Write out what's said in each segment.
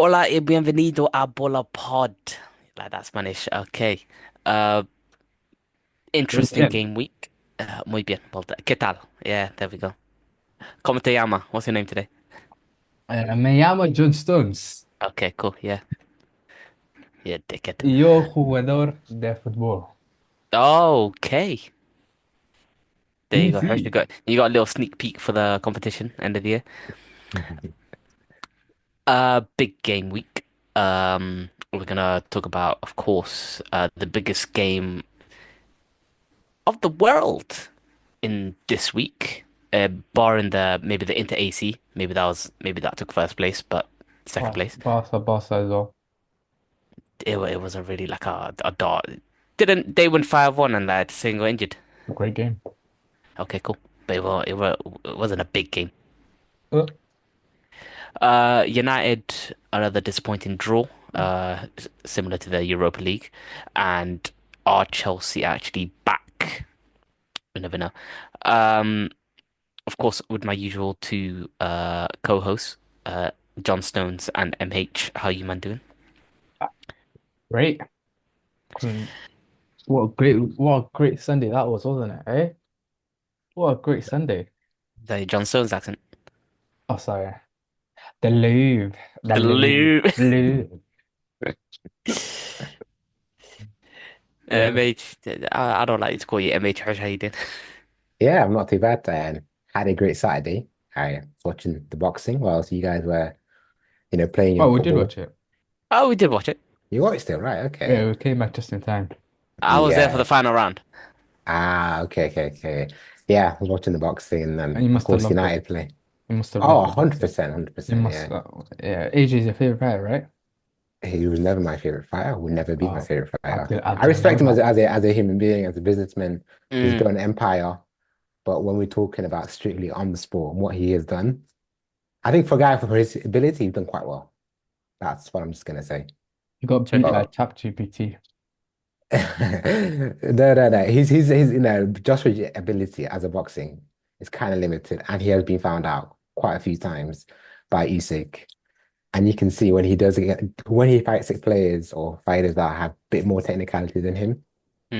Hola y bienvenido a Bola Pod. Like that Spanish. Okay. Uh, Muy interesting bien. game week. Muy bien. Well, ¿qué tal? Yeah, there we go. ¿Cómo te llama? What's your name today? Me llamo John Stones Okay, cool. Yeah. Yeah, dickhead. y yo jugador de fútbol. Okay. There you go. Hirsch, Easy. you got a little sneak peek for the competition end of the year. Big game week. We're gonna talk about, of course, the biggest game of the world in this week, barring the maybe the Inter AC, maybe that took first place, but second place, Barca as well. it wasn't really like a dart. Didn't they win 5-1 and like single injured? Great game. Okay, cool. But it wasn't a big game. Uh, United another disappointing draw, similar to the Europa League, and are Chelsea actually back? We never know. Um, of course, with my usual two co-hosts, John Stones and MH. How you man doing? Great. Couldn't- what a great Sunday that was, wasn't it? Eh? What a great Sunday. The John Stones accent. Oh, sorry. The Louvre. The Louvre. Hello. Louvre. Yeah. MH. I don't like to call you MH. How you doing? Yeah, I'm not too bad. Had a great Saturday. I was watching the boxing whilst you guys were, playing Oh, your we did football. watch it. Oh, we did watch it. You watched it, right? Yeah, Okay. we came back just in time. I was there for the Yeah. final round. Okay. Yeah, I was watching the boxing And and you of must have course loved it. United play. You must have Oh, loved the 100%, boxing. You 100%, must, yeah. yeah. AJ is your favorite player, right? He was never my favorite fighter, will never be my Oh, favorite fighter. I've I been respect him never. as a human being, as a businessman. He's Mm. built an empire. But when we're talking about strictly on the sport and what he has done, I think for a guy for his ability, he's done quite well. That's what I'm just gonna say. You got beat by Treasure. But ChatGPT. no. His Joshua's ability as a boxing is kind of limited, and he has been found out quite a few times by Usyk. And you can see when he fights six players or fighters that have a bit more technicality than him,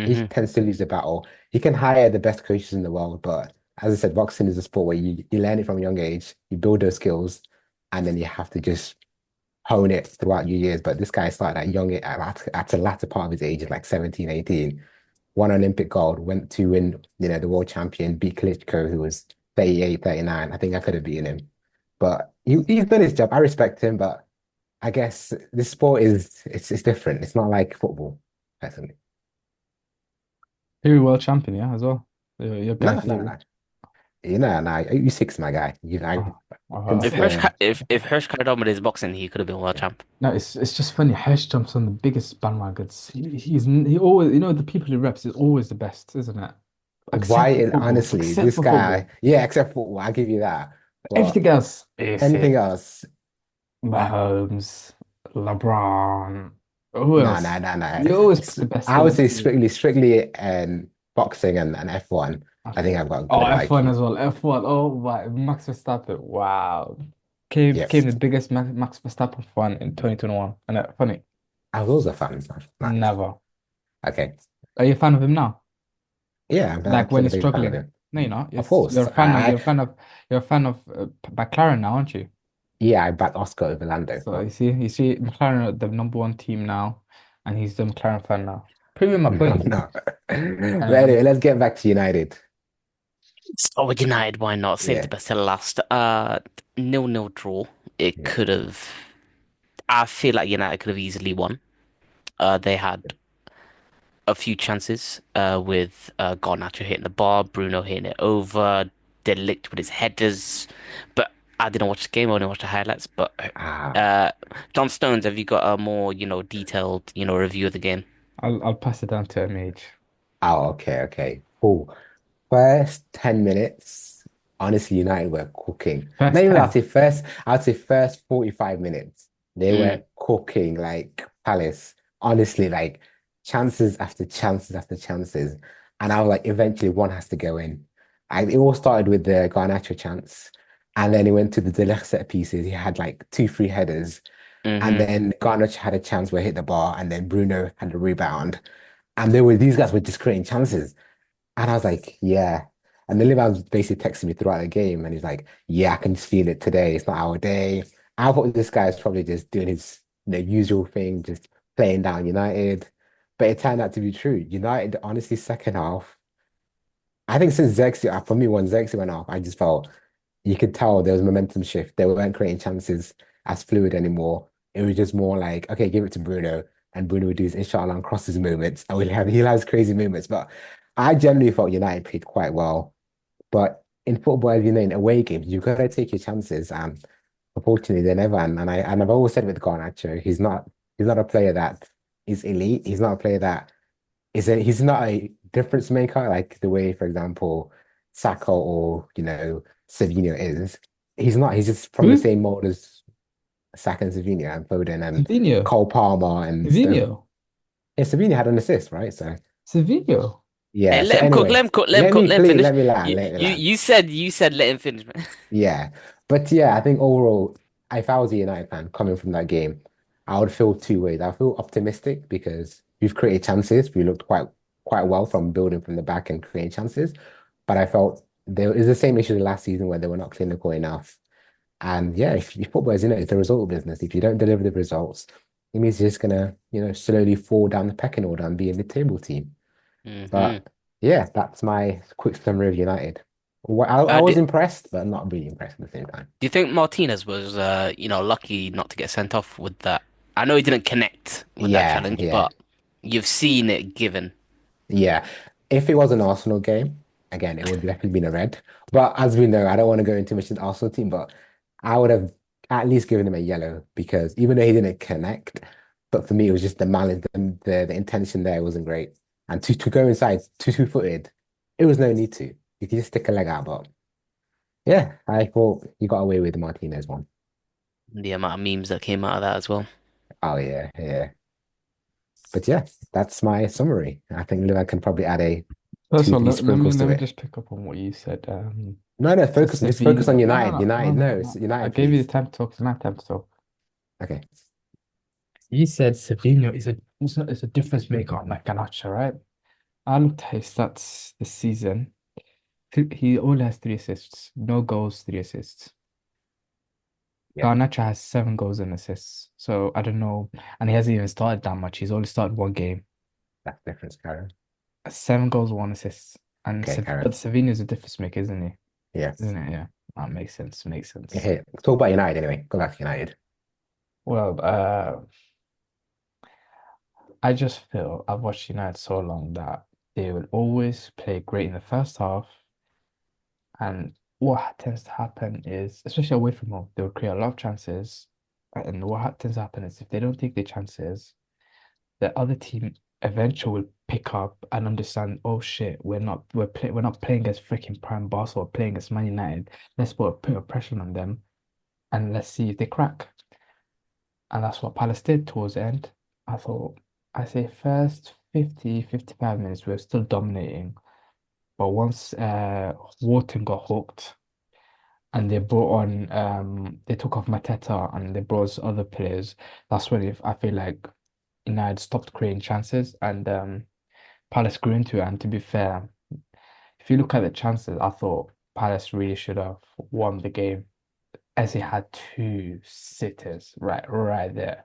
he Hmm. tends to lose the battle. He can hire the best coaches in the world, but as I said, boxing is a sport where you learn it from a young age, you build those skills, and then you have to just hone it throughout your years. But this guy started at at the latter part of his age, like 17, 18, won Olympic gold, went to win, the world champion, beat Klitschko, who was 38, 39. I think I could have beaten him. But he's done his job. I respect him, but I guess this sport it's different. It's not like football, personally. You're world champion, yeah, as well. Your No, guy no, too. no. No. You six, my guy. Uh, If Since Hirsch the if Hirsch carried on with his boxing, he could have been world champ. no, it's just funny. Hesh jumps on the biggest bandwagons. He always, the people he reps is always the best, isn't it? why, Except for and football. honestly, Except this for guy, football. yeah, except for I give you that. But Everything else is anything it. else, Mahomes, LeBron. Who no, else? no, no, no. You always pick the best I would say 11 strictly boxing and F1. I think Okay. I've got a Oh, good F1 IQ. as well. F1. Oh my, Max Verstappen. Wow. Became Yes, the biggest Max Verstappen fan in 2021. And funny, I was a fan. Nice. never. Okay. Are you a fan of him now? Yeah, I'm Like when still a he's big fan of struggling? him. No, you're not. Of You're course. a fan of you're a fan of McLaren now, aren't you? Yeah, I backed Oscar over Lando, So but you see McLaren are the number one team now, and he's the McLaren fan now. Proving my no, point. no. But Um, anyway, let's get back to United. So with United, why not? Save the Yeah. best till last. 0-0 draw. It Yeah. could have. I feel like United could have easily won. They had a few chances with Garnacho hitting the bar, Bruno hitting it over, De Ligt with his headers. But I didn't watch the game, I only watched the highlights. But Ah, uh, John Stones, have you got a more, detailed, review of the game? I'll pass it down to MH. okay. Cool. First 10 minutes, honestly, United were cooking. Not First even 10. I'd say first 45 minutes. They Mm, were cooking like Palace. Honestly, like chances after chances after chances. And I was like, eventually one has to go in. It all started with the Garnacho chance. And then he went to the De Ligt set pieces. He had like two free headers. And Hmm. then Garnacho had a chance where he hit the bar, and then Bruno had a rebound. And these guys were just creating chances. And I was like, yeah. And then Livan was basically texting me throughout the game, and he's like, yeah, I can just feel it today. It's not our day. I thought this guy is probably just doing his usual thing, just playing down United. But it turned out to be true. United, honestly, second half. I think since Xerxes, for me, when Xerxes went off, I just felt you could tell there was a momentum shift. They weren't creating chances as fluid anymore. It was just more like, okay, give it to Bruno, and Bruno would do his inshallah and cross his movements, and he'll have his crazy movements. But I generally thought United played quite well. But in football, as you know, in away games, you've got to take your chances, and unfortunately, they never. And I've always said with Garnacho, he's not a player that is elite. He's not a player that he's not a difference maker like the way, for example, Saka or Savinho is. He's not. He's just from the Who? same mold as Saka and Savinho and Foden and Savinho. Cole Palmer and Stone. Savinho. Yeah, Savinho had an assist, right? So Savinho. Hey, yeah. So let him cook, let anyway, him cook, let him cook, let him finish. let me land, You let me you land. you said you said let him finish, man. Yeah. But yeah, I think overall, if I was a United fan coming from that game, I would feel two ways. I feel optimistic because we've created chances. We looked quite well from building from the back and creating chances. But I felt there is the same issue the last season where they were not clinical enough. And yeah, if football is, it's a result business. If you don't deliver the results, it means you're just gonna, slowly fall down the pecking order and be a mid-table team. Hmm. But yeah, that's my quick summary of United. Well, I Uh, do, was impressed, but not really impressed at the same time. do you think Martinez was lucky not to get sent off with that? I know he didn't connect with that Yeah, challenge, yeah, but you've seen it given. yeah. If it was an Arsenal game, again, it would definitely been a red. But as we know, I don't want to go into much of the Arsenal team, but I would have at least given him a yellow because even though he didn't connect, but for me, it was just the malice, the intention there wasn't great. And to go inside two-footed, it was no need to. You could just stick a leg out, but yeah, I thought you got away with the Martinez one. The amount of memes that came out of that as well. Oh yeah, yeah. But yeah, that's my summary. I think Liverpool can probably add a First two, of all, three let me sprinkles to it. just pick up on what you said. No, no, just focus on Savino. No, no, United. no, no, United, no, no, it's no. I United, gave you the please. time to talk. It's not time to talk. Okay. You said Savino is a difference maker like Garnacho, right? I looked at his stats this season. He only has 3 assists, no goals, 3 assists. Yeah, Garnacho has 7 goals and assists. So I don't know, and he hasn't even started that much. He's only started one game. that's the difference, Karen. 7 goals, 1 assist, and Okay, But Karen. Savino is a difference maker, isn't he? Yeah. Isn't it? Yeah, that makes sense. Makes sense. Okay. Talk about United anyway. Go back to United. Well, I just feel I've watched United so long that they will always play great in the first half, and what tends to happen is, especially away from home, they will create a lot of chances, and what tends to happen is if they don't take the chances, the other team eventually will pick up and understand, oh shit, we're not playing against freaking Prime Boss or playing against Man United. Let's put a bit of pressure on them and let's see if they crack. And that's what Palace did towards the end. I thought, I say first 50, 55 minutes, we were still dominating. But once Wharton got hooked and they took off Mateta and they brought other players, that's when I feel like United stopped creating chances and Palace grew into it. And to be fair, if you look at the chances, I thought Palace really should have won the game as he had two sitters right there.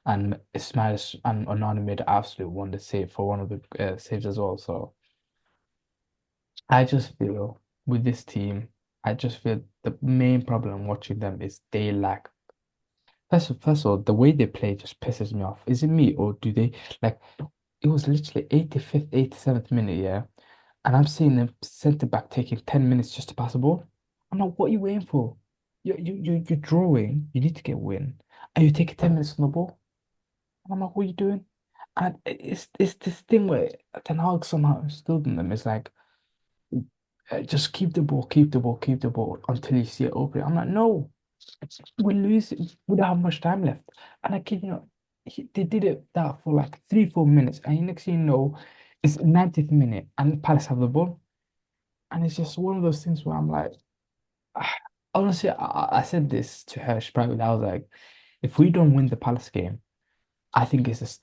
And Ismail and Onana made an absolute wonder save for one of the saves as well. So I just feel with this team, I just feel the main problem watching them is they lack. First of all, the way they play just pisses me off. Is it me or do they like? It was literally 85th, 87th minute, yeah, and I'm seeing them centre back taking 10 minutes just to pass the ball. I'm like, what are you waiting for? You're drawing. You need to get a win, and you're taking 10 minutes on the ball. And I'm like, what are you doing? And it's this thing where Ten Hag somehow instilled in them. It's like, just keep the ball, keep the ball, keep the ball until you see it open. I'm like, no, we lose. We don't have much time left. And I kid you not, they did it that for like 3, 4 minutes, and next thing you know, it's 90th minute, and Palace have the ball, and it's just one of those things where I'm like, honestly, I said this to her. She probably, I was like, If we don't win the Palace game, I think it's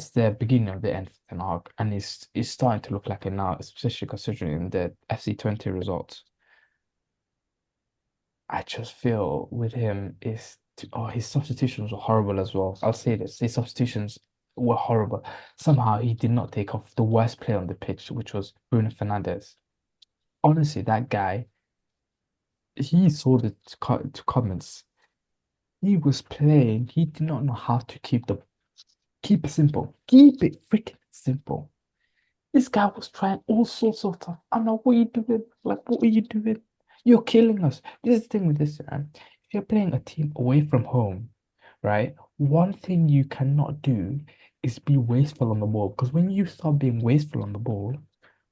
the beginning of the end for Ten Hag, and it's starting to look like it now, especially considering the FC20 results. I just feel with him his substitutions were horrible as well. I'll say this, his substitutions were horrible. Somehow he did not take off the worst player on the pitch, which was Bruno Fernandes. Honestly, that guy, he saw the comments. He was playing. He did not know how to keep it simple. Keep it freaking simple. This guy was trying all sorts of stuff. I'm like, what are you doing? Like, what are you doing? You're killing us. This is the thing with this, man. If you're playing a team away from home, right? One thing you cannot do is be wasteful on the ball. Because when you start being wasteful on the ball,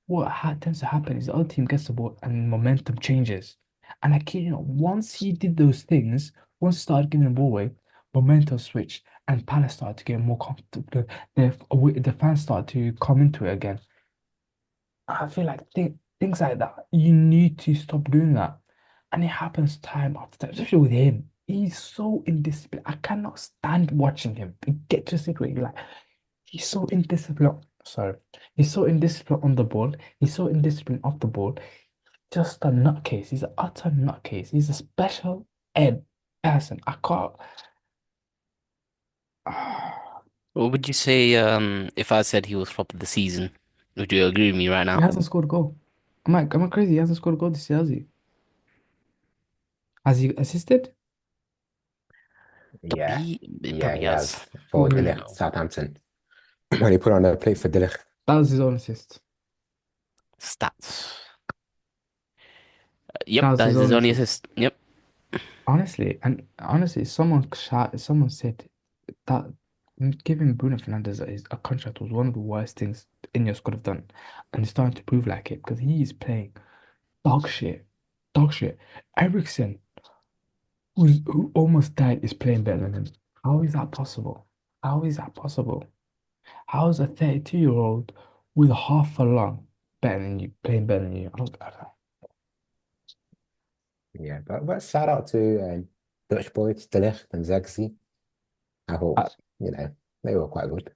what tends to happen is the other team gets the ball and momentum changes. And I kid you not, once he did those things, once he started giving the ball away, momentum switched and Palace started to get more comfortable. The fans started to come into it again. I feel like things like that, you need to stop doing that. And it happens time after time, especially with him. He's so indisciplined. I cannot stand watching him. You get to a state where you're like, he's so indisciplined. Sorry. He's so indisciplined on the ball. He's so indisciplined off the ball. Just a nutcase. He's an utter nutcase. He's a special ed person. I can't. What would you say if I said he was flop of the season? Would you agree with me right He now? hasn't scored a goal. Am I crazy? He hasn't scored a goal this year, has he? Has he assisted? Yeah, It yeah, probably he has has. for Who? Dele Southampton when he put on a plate for Dele. That was his own assist. Stats. Yep, That was that his is his own only assist. assist. Yep. Honestly, someone said that giving Bruno Fernandes a contract was one of the worst things Ineos could have done, and it's starting to prove like it because he is playing dog shit, dog shit. Ericsson, who almost died, is playing better than him. How is that possible? How is that possible? How is a 32-year-old with half a lung better than you, playing better than you? I don't know. Yeah, but shout out to Dutch boys, De and Zexi. I I, hope, you know, they were quite good.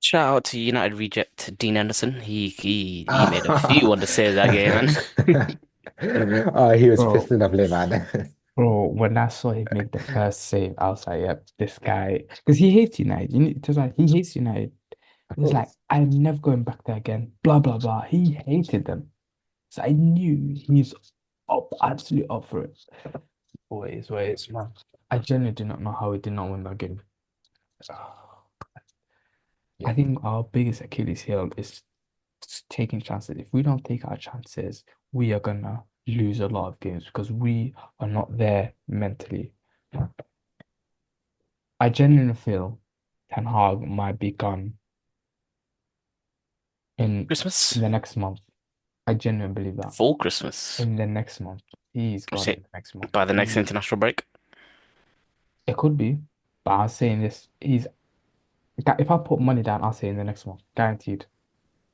Shout out to United reject Dean Anderson. He made a few Ah. wonder saves that game, man. Oh, he was pissed bro, enough, man. Bro, when I saw him make the first save, I was like, yep, this guy, because he hates United. You need to like, he hates United. Of He was like, course. I'm never going back there again. Blah blah blah. He hated them, so I knew he's absolutely up for it. Wait, man. I genuinely do not know how we did not win that game. I Yeah. think our biggest Achilles heel is taking chances. If we don't take our chances, we are gonna lose a lot of games because we are not there mentally. I genuinely feel Ten Hag might be gone in Christmas? the next month. I genuinely believe that. Full Christmas. In the next month. He's gone in Say the next month. by the next international break. It could be, but I'm saying this, if I put money down, I'll say in the next month. Guaranteed.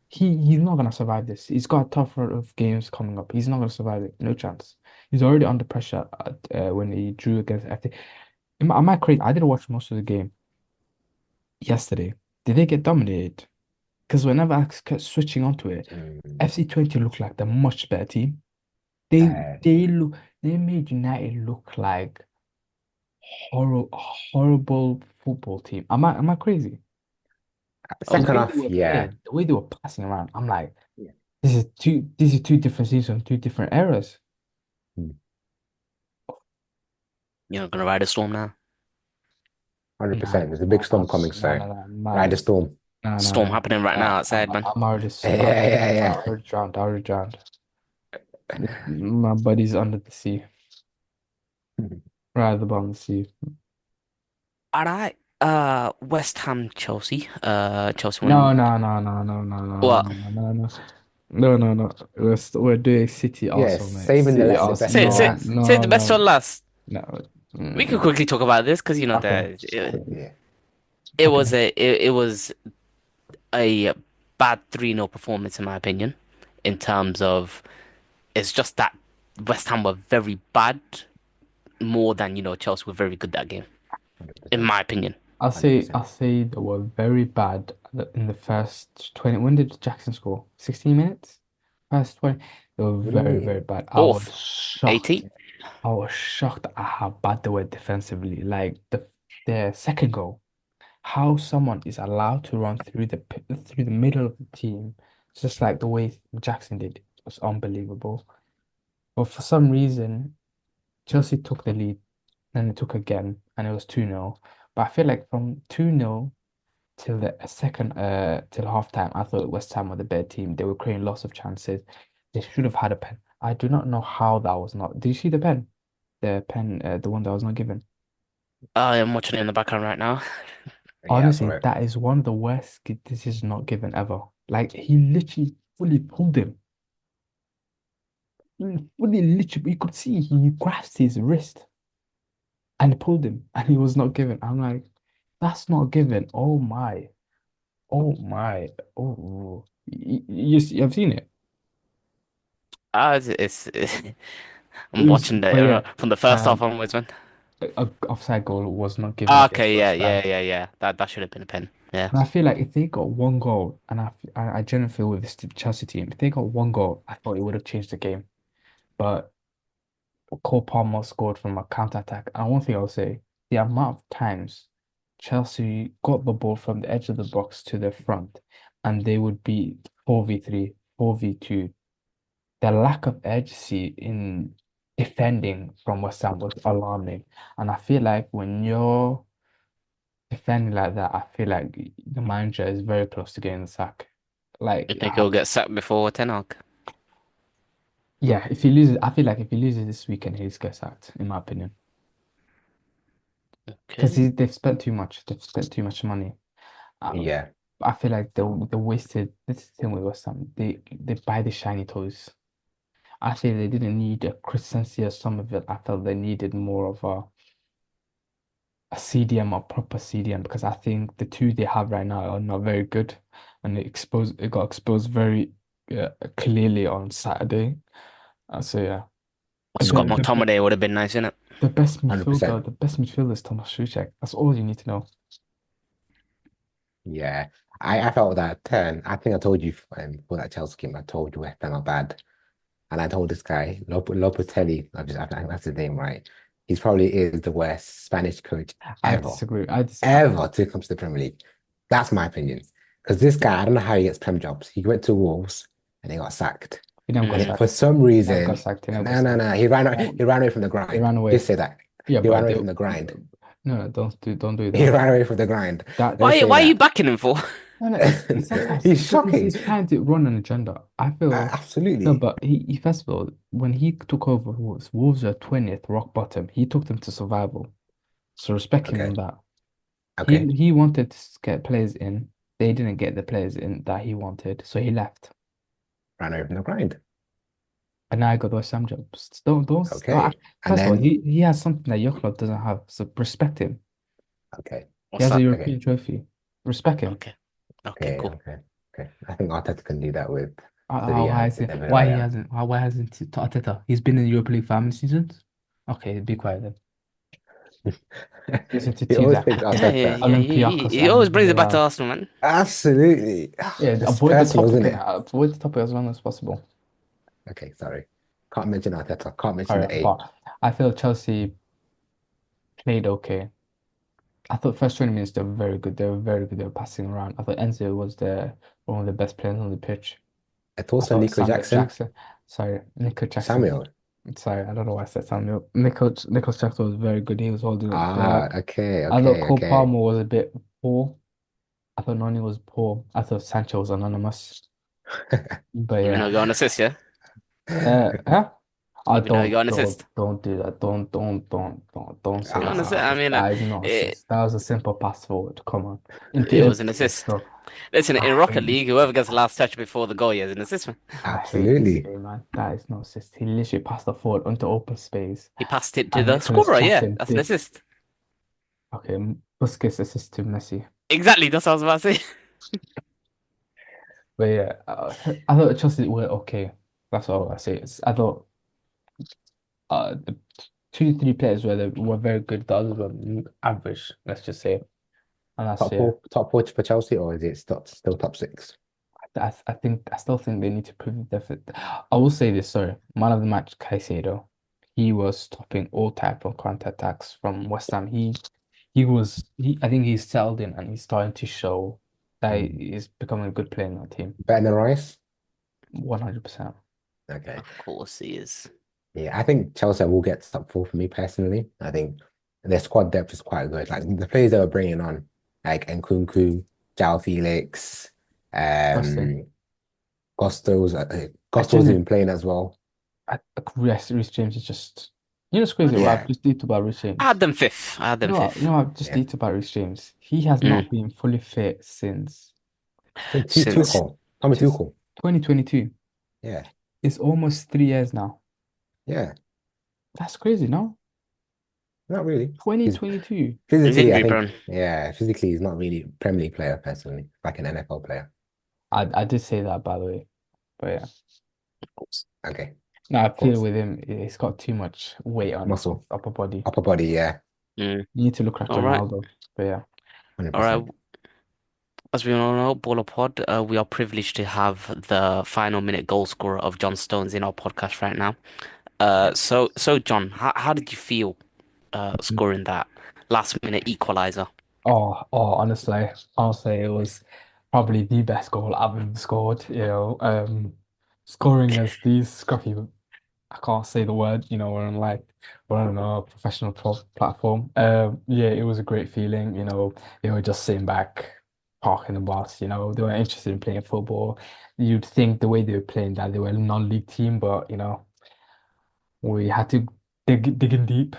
He's not gonna survive this. He's got a tough run of games coming up. He's not gonna survive it. No chance. He's already under pressure when he drew against FA. Am I crazy? I didn't watch most of the game yesterday. Did they get dominated? Because whenever I kept switching onto it, Mm, FC20 looked like the much better team. They uh, they made United look like horrible football team. Am I crazy? The second way they half, were yeah. playing, the way they were passing around, I'm like, Yeah. this is two different seasons, two different eras. Mm, You're not gonna ride a storm now. Nah, 100%. There's a big nah, nah, storm coming, nah, so nah, nah, nah, ride the storm. nah, nah, Storm nah. happening right now outside, man. I'm already, Yeah, yeah, I yeah. already drowned, I already drowned. My buddy's under the sea, right at the bottom of the sea. All right. West Ham, Chelsea. Chelsea No, won. no, no, no, no, no, no, What? no, no, no, no. No, no, no. We're doing City Yeah, Arsenal, mate. saving the City less the best for Say Arsenal. say last. say No, the best for no, last. no. We could Mm, quickly talk about this because okay. it was Okay. a bad 3-0 performance in my opinion. In terms of it's just that West Ham were very bad more than Chelsea were very good that game. in 100%. my opinion. I'll 100%. say they were very bad in the first 20. When did Jackson score? 16 minutes? First 20. They were very, very Mm. bad. I was Fourth, shocked. 18. I was shocked at how bad they were defensively. Like their second goal, how someone is allowed to run through the middle of the team, just like the way Jackson did, was unbelievable. But for some reason, Chelsea took the lead, then they took again, and it was 2-0. But I feel like from 2-0 till the second till halftime, I thought West Ham were the better team. They were creating lots of chances. They should have had a pen. I do not know how that was not. Did you see the pen? The pen, the one that was not given. I am watching it in the background right now. Yeah, I saw Honestly, it. that is one of the worst decisions not given ever. Like he literally fully pulled him. Fully literally, you could see he grasped his wrist and pulled him, and he was not given. I'm like, that's not given. Oh my. Oh my. Oh, you've seen it. I'm watching But yeah, from the first half um, onwards, man. a offside goal was not given Ah, against okay, yeah, West yeah, Ham. yeah, yeah. That should have been a pen. Yeah. And I feel like if they got one goal, and I genuinely feel with this Chelsea team, if they got one goal, I thought it would have changed the game. But Cole Palmer scored from a counter attack. And one thing I'll say, the amount of times Chelsea got the ball from the edge of the box to the front, and they would be 4v3, 4v2. The lack of urgency in defending from West Ham was alarming. And I feel like when you're defending like that, I feel like the manager is very close to getting the sack. You Like, think he'll get sacked before Ten Hag? yeah, if he loses, I feel like if he loses this weekend, he's get sacked, in my opinion. Because Okay. they've spent too much. They've spent too much money. Um, Yeah. I feel like they wasted. This is the thing with West Ham. They buy the shiny toys. I feel they didn't need a Christensen or Somerville. I felt they needed more of a CDM or proper CDM because I think the two they have right now are not very good, and it got exposed very clearly on Saturday. So yeah, Scott the the McTominay would have been nice, innit? the best midfielder is Thomas Souček. That's all you need to know. Yeah, I felt that turn. I think I told you for that Chelsea game. I told you West Ham are bad, and I told this guy Lopetegui. I think that's his name, right? He's probably is the worst Spanish coach I ever, disagree. ever to come to the Premier League. That's my opinion. Because this guy, I don't know how he gets Prem jobs. He went to Wolves and he got sacked, He never got and it, for Mm. sacked. some He never got reason, sacked. He never got no, no, sacked. no, he ran away from the He grind. ran Just away. say that Yeah, he ran but away they from the grind. no, don't do He that. ran away from the grind. That Let's say Why are you that. backing him for? no, no, it's sometimes He's because shocking. he's trying to run an agenda. I feel no, Absolutely. but he first of all, when he took over Wolves were 20th rock bottom. He took them to survival. So respect him on Okay. that. Okay. He wanted to get players in. They didn't get the players in that he wanted, so he left. Ran away from the grind. And now I got the West Ham job. Don't start. Okay. And First of all, then, he has something that your club doesn't have, so respect him. okay. He What's has a that? Okay. European trophy. Respect him. Okay. Okay, Okay. cool. Okay. Okay. I think Arteta can do that with the Why is it? Why he Villarreal. hasn't? Why hasn't Arteta? He's been in the Europa League for how many seasons? Okay, be quiet then. Listen to He teams always like picks Yeah, yeah, Arteta. yeah. Olympiacos He always and brings it back to Villarreal. Arsenal, man. Absolutely. Yeah, It's personal, isn't it? avoid the topic as long as possible. Okay, sorry. Can't mention Arteta. Can't mention All the right, A. but I feel Chelsea played okay. I thought first 20 minutes they were very good. They were very good. They were passing around. I thought Enzo was one of the best players on the pitch. It's I also thought Nico Samuel Jackson. Jackson, sorry, Nico Jackson. Samuel. Sorry, I don't know why I said Samuel. Nico Jackson was very good. He was holding up Ah, well. okay, I thought okay, Cole okay. Palmer was a bit poor. I thought Noni was poor. I thought Sancho was anonymous. But Even though yeah. he got an assist, yeah? Huh? Oh, Even though he got an assist. don't do that. Don't He say got an that. assist. Ah, I mean, That is not it, assist. That was a simple pass forward. Come on. it Into was an let's assist. go. Listen, I in Rocket hate League, whoever gets the last touch before the goal, he has an assist, man. I hate this absolutely. game, man. That is not assist. He literally passed the forward onto open space. He passed it to And the Nicholas scorer, yeah. Jackson That's an did. assist. Okay, Busquets assist to Messi. Exactly, that's what I was about to say. But yeah, I thought Chelsea were okay. That's all I say. I thought two, three players were very good. The others were average, let's just say. And that's yeah. Top four for Chelsea, or is it still top six? I think I still think they need to prove their fit. I will say this, sorry. Man of the match, Caicedo. He was stopping all type of counter attacks from West Ham. He I think he's settled in and he's starting to show that Hmm. he's becoming a good player in our team. Better than Rice? 100%. Okay. Of course he is. Yeah, I think Chelsea will get top four for me personally. I think their squad depth is quite good. Like the players they were bringing on, like Nkunku, João Felix, Disgusting. um, I Gusto's genuinely, even playing as well. yes, Reece James is just, it's What crazy. What I've Yeah. just did about Reece I had James. them fifth. I had them You fifth. know, I've just Yeah. did about Reece James. He has Mm. not been fully fit since Since Since Tuchel. Tommy just Tuchel. 2022. Yeah. It's almost 3 years now. Yeah. That's crazy, no? Not really. He's 2022. he's physically, I injury think, prone. yeah, physically he's not really a Premier League player personally, like an NFL player. I did say that by the way, but yeah. Of course. Okay, of No, I feel course. with him, he's got too much weight on his Muscle, upper body. upper body, yeah, Mm. You need to look like All right. Ronaldo. But yeah. All right. 100%. As we all know, Baller Pod, we are privileged to have the final minute goal scorer of John Stones in our podcast right now. Yeah. So John, how did you feel scoring that last minute equalizer? Honestly, it was probably the best goal I've ever scored. Scoring as these scruffy, I can't say the word. We're on a professional platform. Yeah, it was a great feeling. They were just sitting back, parking the bus. They were interested in playing football. You'd think the way they were playing that they were a non-league team, but we had to dig in deep,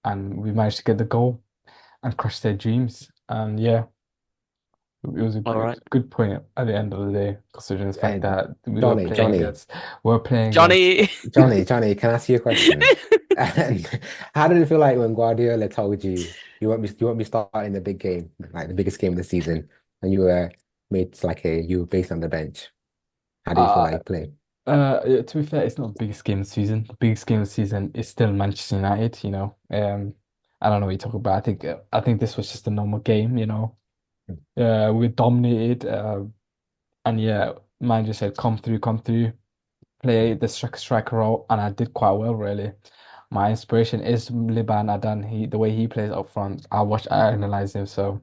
and we managed to get the goal and crush their dreams. And yeah. All It was right, a good point at the end of the day, considering the fact And that Johnny, Johnny, we were playing against Johnny. Johnny, can I ask you a question? And how did it feel like when Guardiola told you you won't be starting the big game, like the biggest game of the season, and you were made to you were based on the bench? How did you feel uh like playing? yeah, to be fair, it's not the biggest game of the season. The biggest game of the season is still Manchester United. I don't know what you talk about. I think this was just a normal game. We dominated, and yeah, manager said, come through, play the striker role, and I did quite well, really. My inspiration is Liban Adan. The way he plays up front, I analyze him. So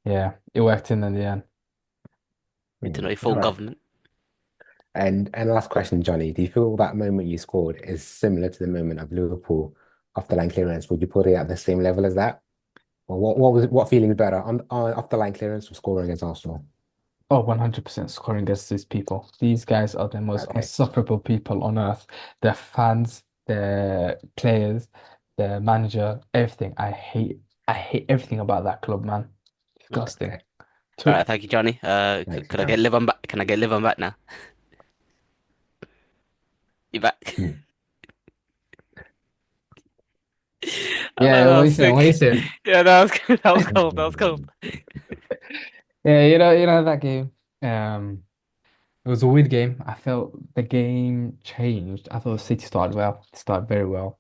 yeah, it worked in the end. Need to Hmm. know your All full right. government. And last question, Johnny, do you feel that moment you scored is similar to the moment of Liverpool off the line clearance? Would you put it at the same level as that? Or what feeling is better on off the line clearance or scoring against Arsenal? Oh, 100% scoring against these people. These guys are the most Okay. insufferable people on earth. Their fans, their players, their manager, everything. I hate everything about that club, man. Disgusting. Okay. All right, Took thank you, Johnny. Thanks, Could I get man. live on back? Can I get live on back now? You back? Hmm. I know Yeah, that what you was saying? What you sick. saying? Yeah, that was good. That was cold. That was cold. Yeah, that game. It was a weird game. I felt the game changed. I thought City started well. Started very well.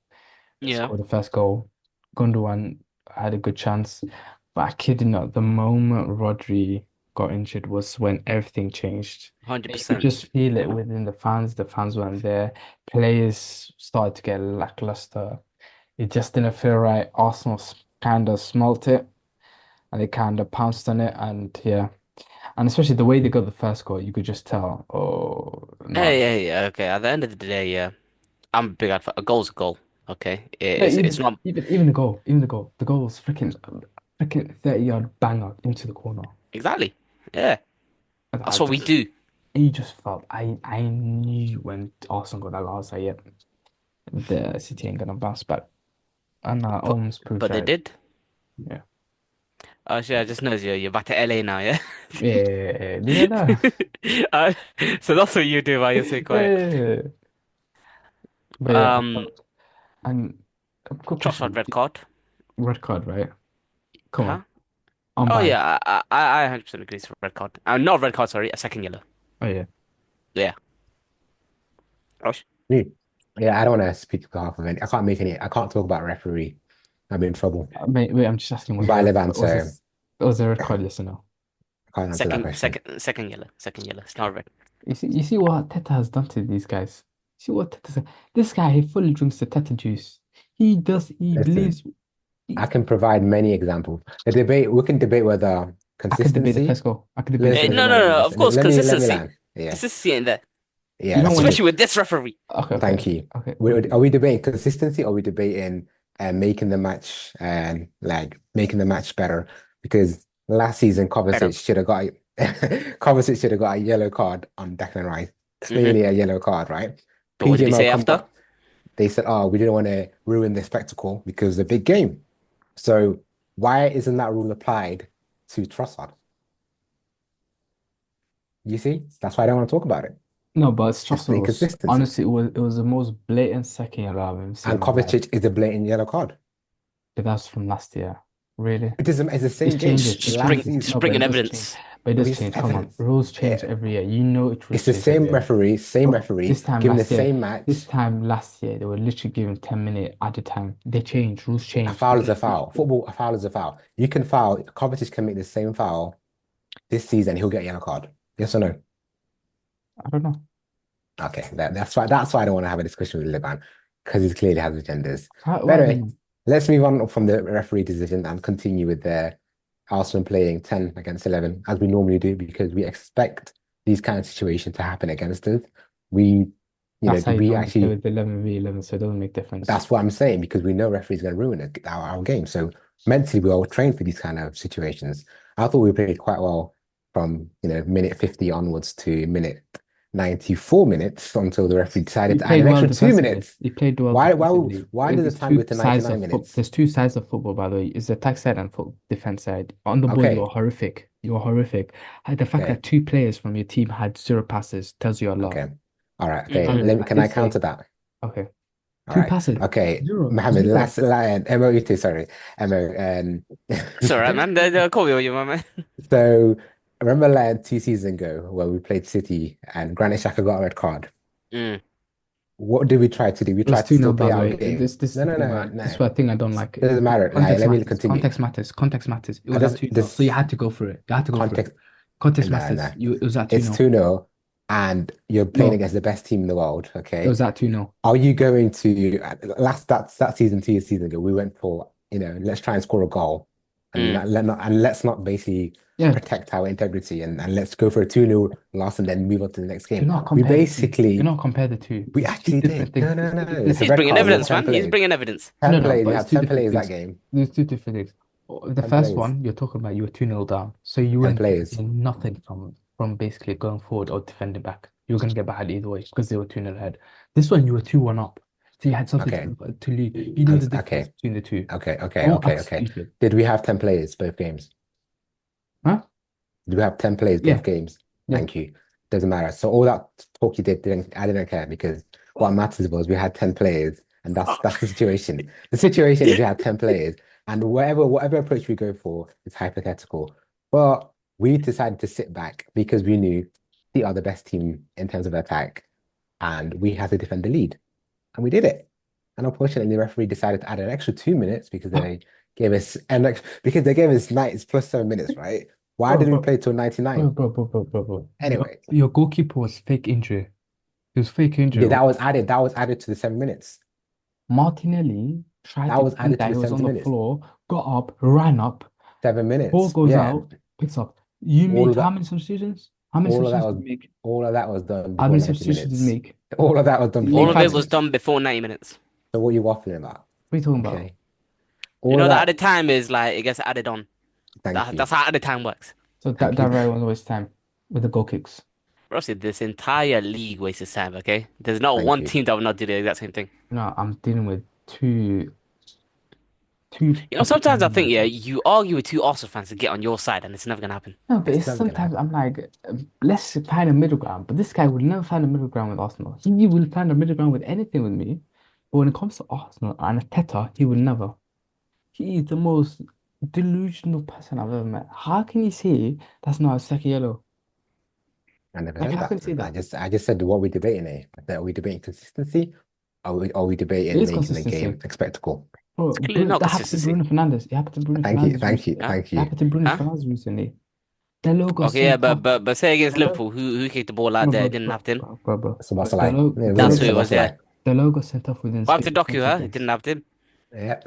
Yeah, Scored the first goal. Gundogan had a good chance. But I kid you not, the moment Rodri got injured was when everything changed. And you could 100%. just feel it within the fans. The fans weren't there. Players started to get lackluster. It just didn't feel right. Arsenal kind of smelt it and they kind of pounced on it. And yeah. And especially the way they got the first goal, you could just tell, oh, no. Hey, okay. At the end of the day, yeah, I'm a big advocate. A goal's a goal. Okay, No, it's not the goal was freaking 30-yard banger into the corner. exactly. Yeah, And that's what we do. you just felt, I knew when Arsenal got that goal, I was like, yep, the City ain't gonna bounce back. And I But almost proved but they right. did. Yeah. Oh shit! I just noticed you're back to LA now, yeah. Yeah, do you know that? Uh, so that's what you do while you're so quiet. Yeah. But yeah, Um, and a good Trossard question. red card. Red card, right? Come on, Huh? I'm Oh biased. yeah, I 100% agree it's a red card. Not red card, sorry, a second yellow. Oh yeah. Yeah. Gosh. Hmm. Yeah, I don't want to speak on behalf of any. I can't make any. I can't talk about referee. I'm in trouble. Wait, I'm just asking, By Levan, so was there a card listener? I can't answer that question. Second yellow. It's not red. You see what Teta has done to these guys. See what this guy, he fully drinks the Teta juice. He Listen, believes. I can provide many examples. The debate, we can debate whether I could debate this. consistency. Let's go. I could debate this. Listen, Let's listen, No, go. no, no, no, no, no. Of listen. course, Let me consistency. land. Yeah, Consistency in there, You yeah. know when So especially with this referee. okay, thank you. okay. Are we debating consistency or are we debating making the match like making the match better? Because last season Better. Kovacic should have got Kovacic should have got a yellow card on Declan Rice. Mm-hmm. Clearly a yellow card, right? But what did he PGML say come after? back. They said, "Oh, we didn't want to ruin the spectacle because it's a big game." So why isn't that rule applied to Trossard? You see, that's why I don't want to talk about it. No, but it's It's just the rules. inconsistency. Honestly, it was the most blatant second yellow I've ever seen And in my life. Kovacic is a blatant yellow card. But that's from last year. Really? It's the It same game changes. It Just last bring, changes. season. just No, bring but it in does change. evidence. But it does With change. Come on. evidence. Rules change Yeah. every year. You know it rules It's the change every year. same Bro, referee giving the same this match. time last year, they were literally giving 10 minute at a time. They change, rules A change. foul is a foul. Football, a foul is a foul. You can foul. Kovacic can make the same foul this season. He'll get a yellow card. Yes or no? I don't know. Okay, that's why I don't want to have a discussion with Liban because he clearly has agendas. But Why anyway, don't let's move on from the referee decision and continue with the Arsenal playing 10 against 11 as we normally do because we expect these kind of situations to happen against us. We, That's how you we normally play actually with 11v11, so it doesn't make difference. that's what I'm saying because we know referees going to ruin our game. So mentally, we all trained for these kind of situations. I thought we played quite well from minute 50 onwards to minute 94 minutes until the referee decided You to add played an well extra two defensively. minutes. You played well Why defensively. did the There's time two go to sides 99 of football. minutes? There's two sides of football, by the way. It's the attack side and foot defense side. On the ball, you Okay, are horrific. You are horrific. And the fact okay, that two players from your team had zero passes tells you a lot. okay. All right, okay. Mm-hmm. And Can I this counter say, that? okay, All two right. passes, Okay. zero, Mohammed, zero. last line, MO2, sorry. MO. It's all right, man. They're cool with you, my man. So remember like 2 seasons ago where we played City and Granit Xhaka got a red card. Mm. What did we try to do? We It was tried to 2-0, still by play the our way. game. This is No, the no, thing, no, right? This is no. what thing I don't like. It doesn't matter. Like, Context let me matters. continue. Context matters. Context matters. It I was at just 2-0. So you this had to go for it. You had to go for it. context. Context No, matters. no. It was at It's 2-0. 2-0 and you're playing No, against the best team in the world. it Okay. was at 2-0. Are you going to that season, 2 seasons ago, we went for, let's try and score a goal and Mm. let's not basically Yeah, protect our integrity and let's go for a 2-0 loss and then move on to the next do game. not We compare the two. Do basically not compare the two. we It's two actually different did. things. No, no, It's two no. different It's a He's things. red bringing card. We had evidence, 10 man. He's players. bringing evidence. 10 No, no, players. but We it's had two 10 different players that things. game. There's two different things. The 10 first players. one, you're talking about you were 2-0 down. So you 10 weren't players. getting nothing from basically going forward or defending back. You were going to get back either way because they were 2-0 ahead. This one, you were 2-1 up. So you had something Okay. to lead. You know the difference Okay. between the two. Okay. Okay. Don't Okay. act Okay. stupid. Did we have 10 players both games? Huh? Did we have 10 players both Yeah, games? yeah. Thank you. Doesn't matter. So all that talk you I didn't care because what matters was we had 10 players and that's the situation. The situation is we had 10 players and whatever approach we go for is hypothetical. But we decided to sit back because we knew they are the best team in terms of attack and we had to defend the lead. And we did it. And unfortunately, the referee decided to add an extra 2 minutes because they gave us because they gave us nights plus 7 minutes, right? Why Bro, did we bro, play till 99? bro. Anyway, Your goalkeeper was fake injury. It was fake injury. yeah, that was added to the 7 minutes. Martinelli tried That to was defend added to that. the He was on 70 the minutes. floor, got up, ran up. Seven Ball minutes. goes Yeah. out, picks up. You All make of how that many substitutions? How many all of that substitutions was did you make? all of that was done How before many 90 substitutions did you minutes. make? All of that was done You before All make of 90 five. it was minutes. done before 90 minutes. So what are you waffling about? What are you talking about? Okay. You All of know that that, added time is like it gets added on. thank That's you. how added time works. So Thank that you. right was a waste of time with the goal kicks. Bro, see, this entire league wastes time, okay? There's not Thank one you. team that will not do the exact same thing. No, I'm dealing with two You know, up and sometimes I down think, yeah, managers. you argue with two Arsenal fans to get on your side, and it's never gonna happen. No, but It's it's never gonna sometimes happen. I'm like, let's find a middle ground. But this guy will never find a middle ground with Arsenal. He will find a middle ground with anything with me. But when it comes to Arsenal and Teta, he will never. He is the most delusional person I've ever met. How can you say that's not a second yellow? I never Like, said how can that. you say that? I just said what we're debating here. That we're debating consistency are we It debating is making the consistency. game a spectacle? Bro, It's clearly not that happened to consistency. Bruno Fernandes. It happened to Bruno Thank you, Fernandes thank you, recently. Huh? thank It you. happened to Bruno Huh? Fernandes recently. The logo Okay, yeah, sent off. but say against The Liverpool, who kicked the ball out no, there? bro, It didn't bro, have to. bro, bro, bro. So The Barcelona. logo, Yeah, the That's William who logo, it said was. Yeah. Barcelona. the logo sent off within the What space happened of to Doku? 10 Huh? It seconds. didn't have to. Yeah.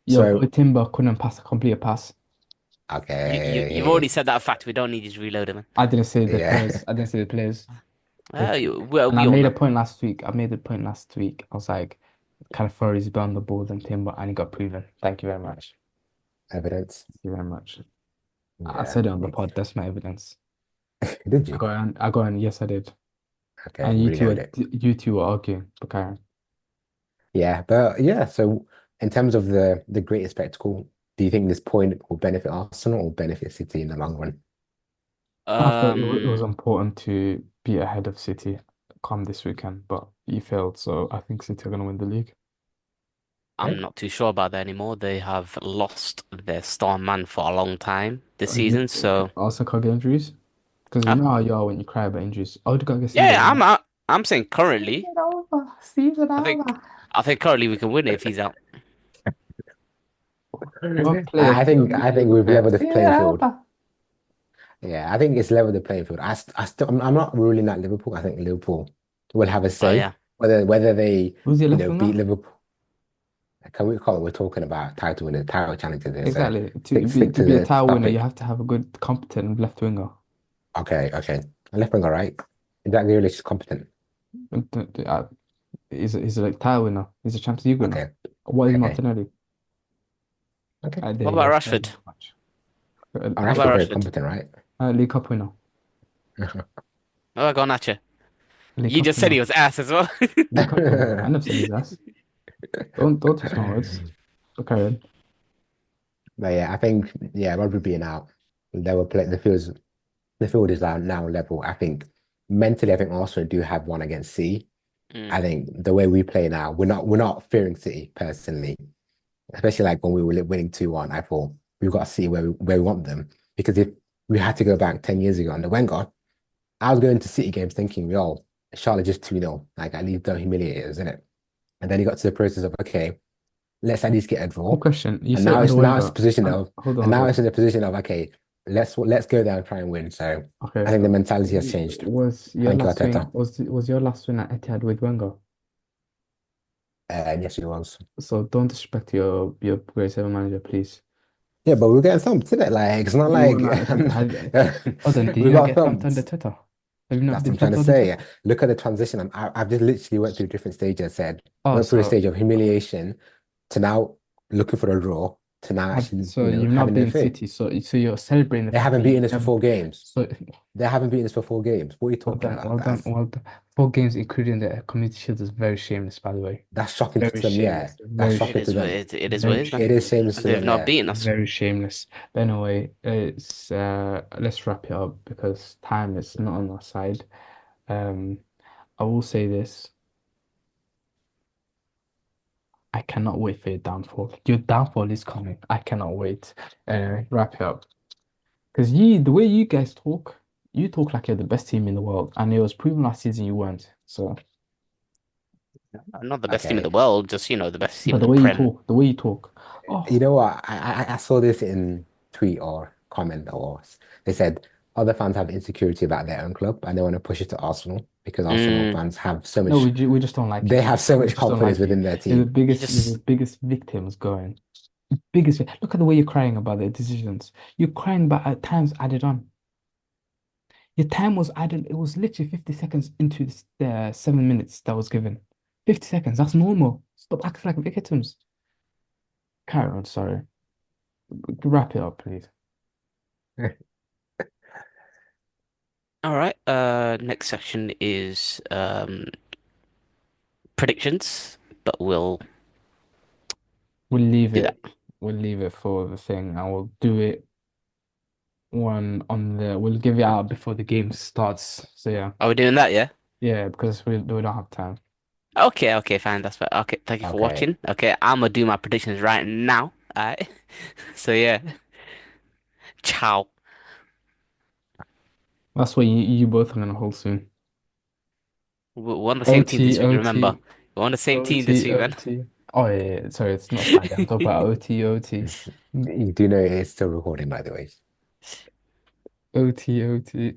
Your So boy Timber couldn't complete a pass. You've already okay. said that fact. We don't need you to reload him. I didn't say the Yeah. players. I didn't say the players. Like, Well, and I we all made a know. point last week. I made the point last week. I was like, California is better on the ball than Timber, and he got proven. Thank you very much. Evidence. Thank you very much. I Yeah. said it on the pod. That's my evidence. Did I you? got on. I got on. Yes, I did. Okay, And reload it. you two were arguing. But carry on. Yeah, but yeah, so in terms of the greatest spectacle, do you think this point will benefit Arsenal or benefit City in the long run? I thought it was Um, important to be ahead of City come this weekend, but he failed. So I think City are going to win the league. I'm Okay. not too sure about that anymore. They have lost their star man for a long time this You season. So, also can't get injuries because you huh? know how you are when you cry about injuries. Odegaard gets Yeah, injured. yeah, I'm saying currently. Season over. Season I think over. I think currently we can win it if he's out. What player I think Liverpool we've player? leveled the Season playing field. over. Yeah, I think it's leveled the playing field. I'm not ruling out Liverpool. I think Liverpool will have a Oh say yeah. whether they, Who's your left beat winger? Liverpool. Can we call it? We're talking about title winners, title challenges here. So Exactly. To stick be stick to to be a the title winner, you topic. have to have a good, competent left winger. Okay, okay. Left wing, all right. Jack Grealish is competent. And he's a like title winner. He's a Champions League winner. Okay, What is okay, Martinelli? okay. There What you about go. Thank you Rashford? very much. Oh, What Rashford about very Rashford? competent, right? League Cup winner. What about Garnacho? League You Cup just said winner. he was ass as well. League Cup winner. I never said his ass. Don't twist my words. Okay. But yeah, I think Rodri being out, they will play the field is now level. I think mentally, I think Arsenal do have one against City. Mm. I think the way we play now, we're not fearing City personally, especially like when we were winning 2-1. I thought we've got to see where we want them because if we had to go back 10 years ago under Wenger, I was going to City games thinking, yo, Charlotte just 2-0, like at least don't humiliate us, isn't it? And then he got to the process of okay, let's at least get a Quick draw. question. You And said now under it's a Wenger. position of and Hold now on. it's in a position of okay, let's go there and try and win. So I Okay. think the mentality has changed. Was your Thank you, last win Arteta. was your last win at Etihad with Wenger? Yes, he was. So don't disrespect your great seven manager, please. Yeah, but we're getting thumped, isn't it? Like it's not You like won at Etihad. Hold on, did we you not got get thumped under thumped. Twitter? Have you not That's what been I'm trying thumped to under say. Twitter? Look at the transition. I've just literally went through different stages. Said Oh, went through a so stage of humiliation to now looking for a draw to now actually you've not having their been faith. City. So you're celebrating the They fact haven't that you've beaten us for never. 4 games. So They haven't beaten us for 4 games. What are you well talking done, about? well done, That's well done. 4 games, including the Community Shield, is very shameless, by the way. that's shocking to Very them. Yeah, shameless. that's Very shocking to them. It is what it very is, man. It is shameless. shameless to They've them. not Yeah. beaten us. Very shameless. But anyway, it's let's wrap it up because time is not on our side. Um, I will say this. I cannot wait for your downfall. Your downfall is coming. I cannot wait. Anyway, wrap it up. Because the way you guys talk, you talk like you're the best team in the world, and it was proven last season you weren't. So, Not the best team in the Okay. world, just the best team but in the Prem. the way you talk. You Oh, know what? I saw this in tweet or comment or they said other fans have insecurity about their own club and they want to push it to Arsenal because Arsenal Mm, fans have so no, much we just don't like they you. have so We much just don't confidence like you. within their You're the team. you biggest. You're the just biggest victims going. Biggest. Look at the way you're crying about the decisions. You're crying about at times added on. Your time was added. It was literally 50 seconds into the 7 minutes that was given. 50 seconds. That's normal. Stop acting like victims. Carry on. Sorry. Wrap it up, please. all right. Next section is predictions, but we'll We'll leave do that. it. We'll leave it for the thing, and we'll do it one on the. We'll give it out before the game starts. So yeah, Are we doing that? Yeah. because we don't have time. Okay. Okay. Fine. That's fine. Okay. Thank you for Okay. watching. Okay. I'm gonna do my predictions right now. All right. So yeah. Ciao. That's what you both are gonna hold soon. We're on the same team OT, this week. OT. Remember. We're on the same team this OT, week, man. OT. Oh yeah, yeah. Sorry, it's not Friday. I'm talking about OT, OT, You do know it's still recording, by the way. OT, OT.